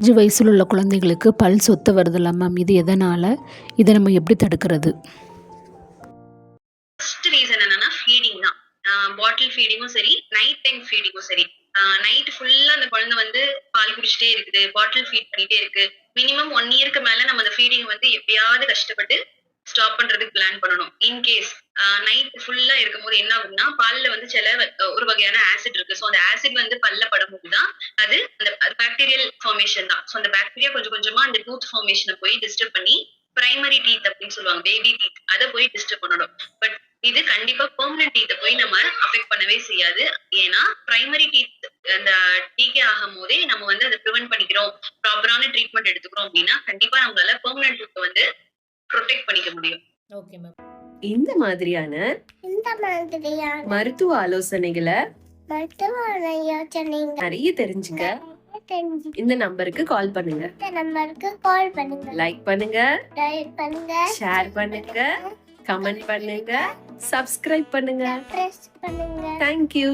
5 வயசுல உள்ள குழந்தைகளுக்கு பல் சொத்த வருதுல்ல மேம், இது எதனால்? இதை நம்ம எப்படி தடுக்கிறது? ஃபர்ஸ்ட் ரீசன் என்னன்னா ஃபீடிங் தான். பாட்டில் ஃபீடிங்கும் சரி, நைட் டைம் ஃபீடிங்கும் சரி. நைட் ஃபுல்லா அந்த குழந்தை வந்து பால் குடிச்சிட்டே இருக்குது, பாட்டில் ஃபீட் பண்ணிட்டே இருக்கு. மினிமம் 1 இயர்க்கு மேல நம்ம அந்த ஃபீடிங் வந்து எப்படியாவது கஷ்டப்பட்டு ஸ்டாப் பண்றதுக்கு பிளான் பண்ணணும். இன்கேஸ் நைட் ஃபுல்லா இருக்கும்போது என்ன ஆகும்னா, பால்ல வந்து ஒரு வகையான ஆசிட் இருக்கு. ஸோ அந்த ஆசிட் வந்து பல்ல படும்போது தான் அது அந்த பாக்டீரியல் ஃபார்மேஷன் தான். ஸோ அந்த பாக்டீரியா கொஞ்சம் கொஞ்சமா அந்த டூத் ஃபார்மேஷன போய் டிஸ்டர்ப் பண்ணி பிரைமரி டீத் அப்படின்னு சொல்லுவாங்க. பேபி டீத் அத போய் டிஸ்டர்ப் பண்ணணும். பட் இது கண்டிப்பா பெர்மனன்ட் டீத்த போய் நம்ம அஃபெக்ட் பண்ணவே செய்யாது. ஏன்னா பிரைமரி டீத் அந்த டீகே ஆகும்போதே நம்ம வந்து அத பிரிவென்ட் பண்ணிக்கிறோம். ப்ராப்பரான ட்ரீட்மெண்ட் எடுத்துக்கிறோம் அப்படின்னா, கண்டிப்பா நம்மளால பெர்மனன்ட் டூத்த வந்து புரொடெக்ட் பண்ணிக்க முடியும். Okay ma'am. இந்த மாதிரியான மருத்துவ ஆலோசனைகளை நிறைய தெரிஞ்சுக்க இந்த நம்பருக்கு கால் பண்ணுங்க. லைக் பண்ணுங்க, ஷேர் பண்ணுங்க, கமெண்ட் பண்ணுங்க, சப்ஸ்கிரைப் பண்ணுங்க. தேங்க்யூ.